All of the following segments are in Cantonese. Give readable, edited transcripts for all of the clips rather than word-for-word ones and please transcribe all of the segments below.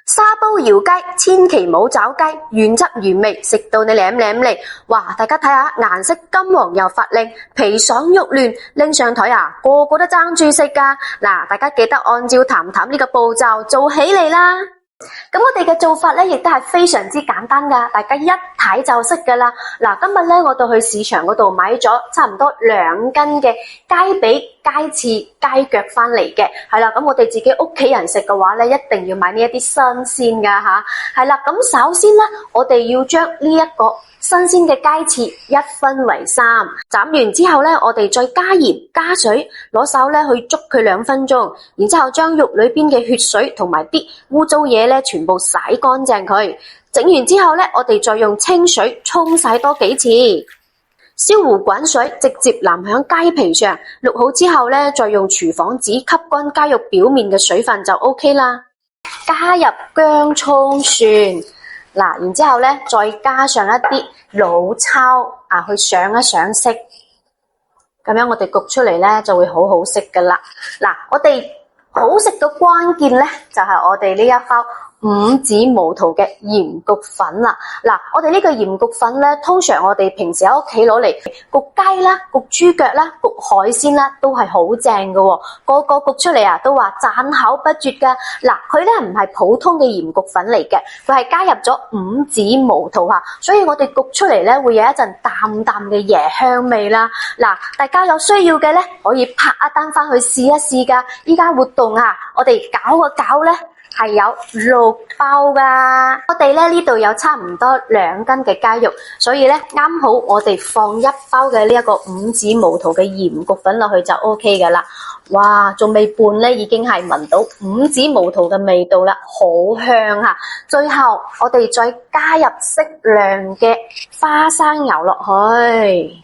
沙煲搖雞，千祈唔好找雞，原汁原味，食到你舐舐嚟。哇！大家睇下，顏色金黃又發靚，皮爽肉嫩，拎上台啊，個個都爭住食㗎。嗱，大家記得按照譚譚呢個步驟做起嚟啦。咁我哋嘅做法咧，亦都係非常之簡單噶，大家一睇就識噶啦。嗱，今日咧我哋去市場嗰度買咗差唔多2斤嘅雞髀、雞翅、雞腳翻嚟嘅，係啦。咁我哋自己屋企人食嘅話咧，一定要買呢一啲新鮮噶吓，係啦。咁首先咧，我哋要將呢一個新鮮嘅雞翅1分為3，斬完之後咧，我哋再加鹽加水，攞手咧去捉佢2分鐘，然之後將肉裏邊嘅血水同埋啲污糟嘢咧全部洗乾淨佢。整完之後咧，我哋再用清水沖洗多幾次，燒壺滾水直接淋響雞皮上，渌好之後咧，再用廚房紙吸乾雞肉表面嘅水分就 OK 啦。加入薑蔥蒜。嗱，然之後咧，再加上一啲老抽啊，去上一上色，咁樣我哋焗出嚟咧就會好好食噶啦。嗱，我哋好食嘅關鍵咧，就係我哋呢一包5指毛肚嘅鹽焗粉啦。嗱，我哋呢個鹽焗粉咧，通常我哋平時喺屋企攞嚟焗雞啦、焗豬腳啦、焗海鮮啦，都係好正嘅喎。個個焗出嚟啊，都話讚口不絕噶。嗱，佢咧唔係普通嘅鹽焗粉嚟嘅，佢係加入咗5指毛肚啊，所以我哋焗出嚟咧會有一陣淡淡嘅椰香味啦。嗱，大家有需要嘅咧，可以拍一單翻去試一試噶。依家活動啊，我哋搞個搞咧，係有6包噶，我哋咧呢度有差唔多2斤嘅雞肉，所以咧啱好我哋放1包嘅呢一個5指毛肚嘅鹽焗粉落去就 OK 噶啦。哇，仲未拌咧，已經係聞到5指毛肚嘅味道啦，好香啊！最後我哋再加入適量嘅花生油落去。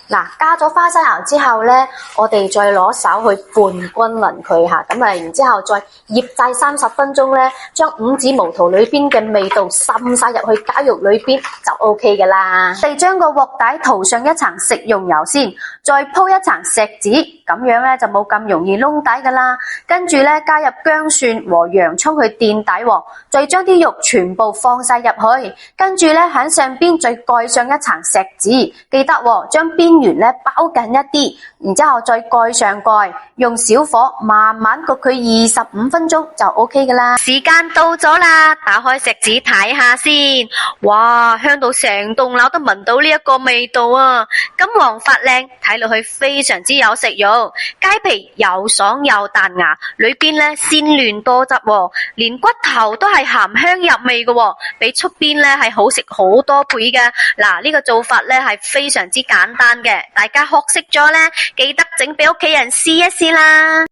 嗱，加咗花生油之後咧，我哋再攞手去拌均勻佢吓，咁啊，然之後再醃製30分鐘咧，將5指毛肚裏邊嘅味道滲晒入去雞肉裏邊就 OK 噶啦。我哋將個鑊底塗上一層食用油先，再鋪一層錫紙，咁樣咧就冇咁容易燶底噶啦。跟住咧加入薑蒜和洋蔥去墊底，再將啲肉全部放晒入去，跟住咧喺上邊再蓋上一層錫紙，記得將邊緣咧包緊一啲，然之後再蓋上蓋，用小火慢慢焗佢25分鐘就 OK 噶啦。時間到咗啦，打開錫紙睇下先，哇，香到成棟樓都聞到呢一個味道啊！金黃發靚，睇落去非常之有食慾，雞皮又爽又彈牙，裏邊咧鮮嫩多汁，連骨頭都係鹹香入味嘅，比出邊咧係好食好多倍嘅。嗱，呢個做法咧係非常之簡單嘅，大家學識咗咧，記得整俾屋企人試一試啦。